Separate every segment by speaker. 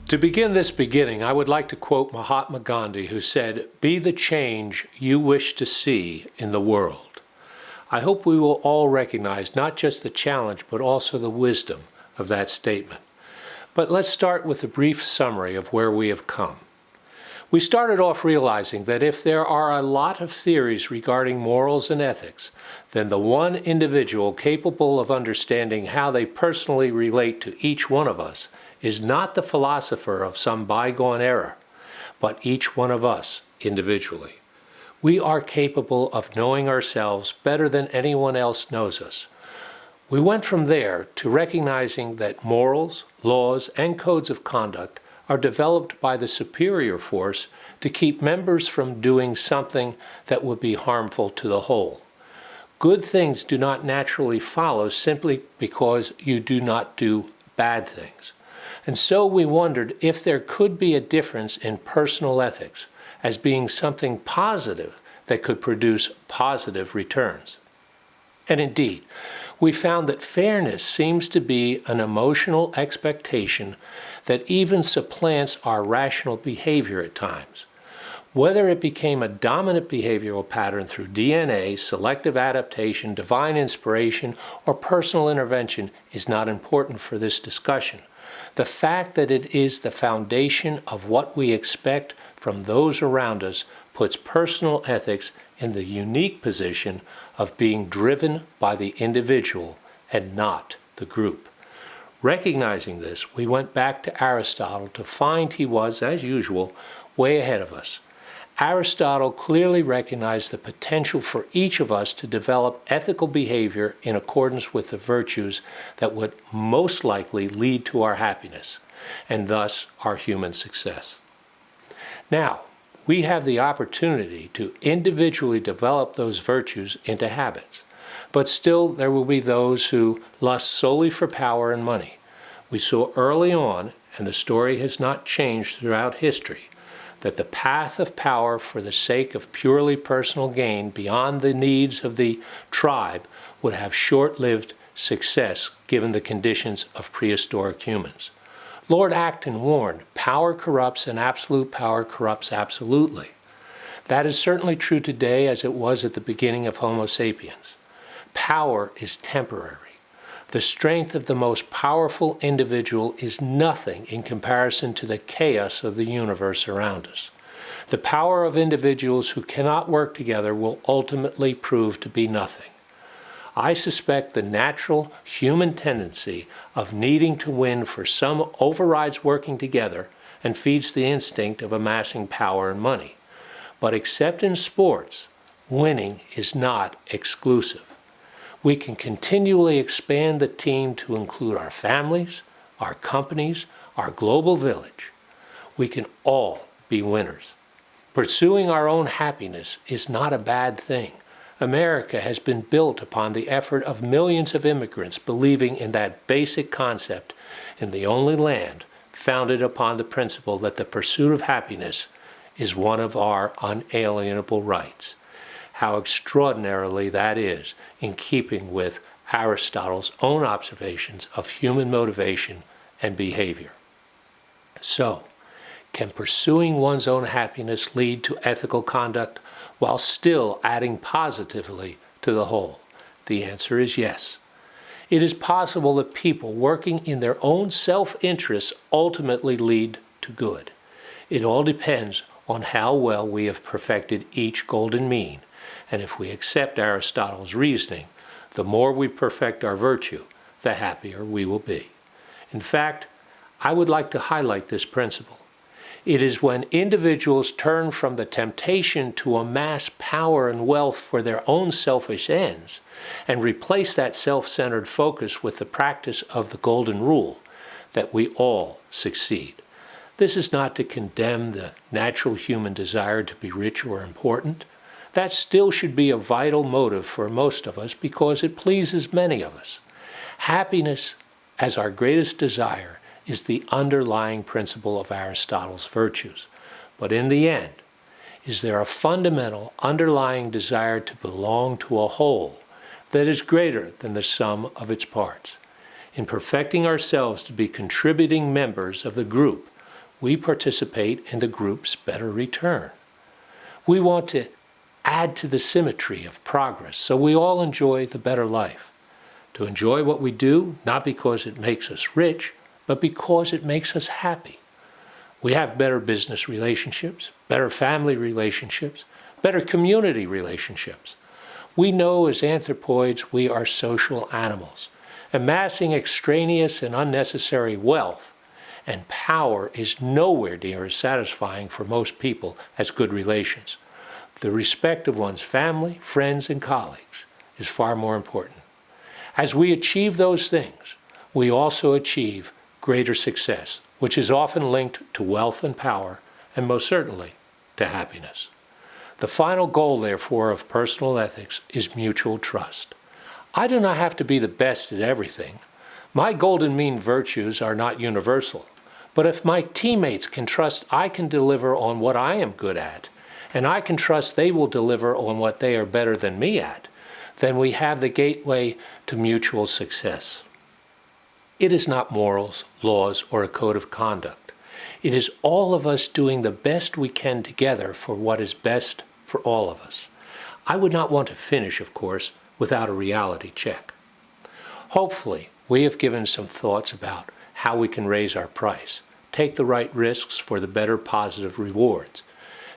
Speaker 1: To begin this beginning, I would like to quote Mahatma Gandhi, who said, "Be the change you wish to see in the world." I hope we will all recognize not just the challenge, but also the wisdom of that statement. But let's start with a brief summary of where we have come. We started off realizing that if there are a lot of theories regarding morals and ethics, then the one individual capable of understanding how they personally relate to each one of us is not the philosopher of some bygone era, but each one of us individually. We are capable of knowing ourselves better than anyone else knows us. We went from there to recognizing that morals, laws, and codes of conduct are developed by the superior force to keep members from doing something that would be harmful to the whole. Good things do not naturally follow simply because you do not do bad things. And so we wondered if there could be a difference in personal ethics as being something positive that could produce positive returns. And indeed, we found that fairness seems to be an emotional expectation that even supplants our rational behavior at times. Whether it became a dominant behavioral pattern through DNA, selective adaptation, divine inspiration, or personal intervention is not important for this discussion. The fact that it is the foundation of what we expect from those around us puts personal ethics in the unique position of being driven by the individual and not the group. Recognizing this, we went back to Aristotle to find he was, as usual, way ahead of us. Aristotle clearly recognized the potential for each of us to develop ethical behavior in accordance with the virtues that would most likely lead to our happiness, and thus our human success. Now, we have the opportunity to individually develop those virtues into habits, but still there will be those who lust solely for power and money. We saw early on, and the story has not changed throughout history, that the path of power for the sake of purely personal gain beyond the needs of the tribe would have short-lived success given the conditions of prehistoric humans. Lord Acton warned, power corrupts and absolute power corrupts absolutely. That is certainly true today as it was at the beginning of Homo sapiens. Power is temporary. The strength of the most powerful individual is nothing in comparison to the chaos of the universe around us. The power of individuals who cannot work together will ultimately prove to be nothing. I suspect the natural human tendency of needing to win for some overrides working together and feeds the instinct of amassing power and money. But except in sports, winning is not exclusive. We can continually expand the team to include our families, our companies, our global village. We can all be winners. Pursuing our own happiness is not a bad thing. America has been built upon the effort of millions of immigrants believing in that basic concept in the only land founded upon the principle that the pursuit of happiness is one of our unalienable rights. How extraordinarily that is in keeping with Aristotle's own observations of human motivation and behavior. So, can pursuing one's own happiness lead to ethical conduct while still adding positively to the whole? The answer is yes. It is possible that people working in their own self-interest ultimately lead to good. It all depends on how well we have perfected each golden mean. And if we accept Aristotle's reasoning, the more we perfect our virtue, the happier we will be. In fact, I would like to highlight this principle. It is when individuals turn from the temptation to amass power and wealth for their own selfish ends and replace that self-centered focus with the practice of the golden rule that we all succeed. This is not to condemn the natural human desire to be rich or important. That still should be a vital motive for most of us because it pleases many of us. Happiness, as our greatest desire, is the underlying principle of Aristotle's virtues. But in the end, is there a fundamental underlying desire to belong to a whole that is greater than the sum of its parts? In perfecting ourselves to be contributing members of the group, we participate in the group's better return. We want to add to the symmetry of progress so we all enjoy the better life. To enjoy what we do, not because it makes us rich, but because it makes us happy. We have better business relationships, better family relationships, better community relationships. We know as anthropoids we are social animals. Amassing extraneous and unnecessary wealth and power is nowhere near as satisfying for most people as good relations. The respect of one's family, friends, and colleagues is far more important. As we achieve those things, we also achieve greater success, which is often linked to wealth and power, and most certainly to happiness. The final goal, therefore, of personal ethics is mutual trust. I do not have to be the best at everything. My golden mean virtues are not universal. But if my teammates can trust I can deliver on what I am good at, and I can trust they will deliver on what they are better than me at, then we have the gateway to mutual success. It is not morals, laws, or a code of conduct. It is all of us doing the best we can together for what is best for all of us. I would not want to finish, of course, without a reality check. Hopefully, we have given some thoughts about how we can raise our price, take the right risks for the better positive rewards,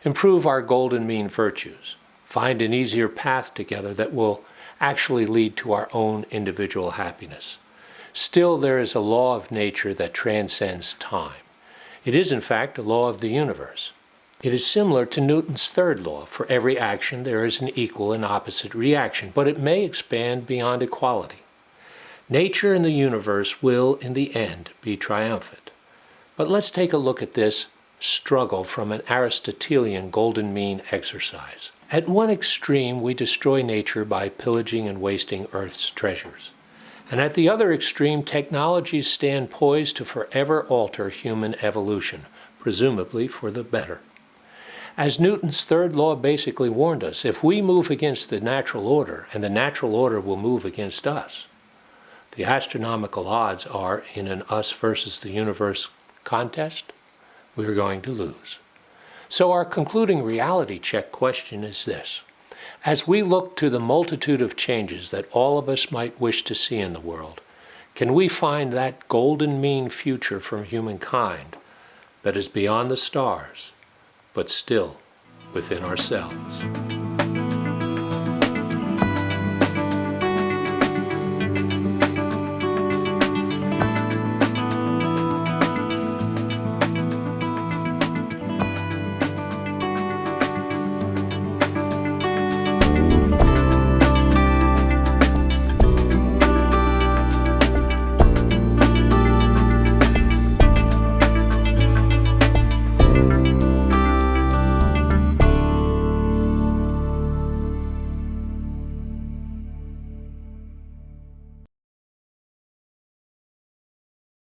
Speaker 1: improve our golden mean virtues, find an easier path together that will actually lead to our own individual happiness. Still, there is a law of nature that transcends time. It is, in fact, a law of the universe. It is similar to Newton's third law. For every action, there is an equal and opposite reaction, but it may expand beyond equality. Nature and the universe will, in the end, be triumphant. But let's take a look at this struggle from an Aristotelian golden mean exercise. At one extreme, we destroy nature by pillaging and wasting Earth's treasures. And at the other extreme, technologies stand poised to forever alter human evolution, presumably for the better. As Newton's third law basically warned us, if we move against the natural order, and the natural order will move against us, the astronomical odds are in an us versus the universe contest, we are going to lose. So our concluding reality check question is this. As we look to the multitude of changes that all of us might wish to see in the world, can we find that golden mean future for humankind that is beyond the stars, but still within ourselves?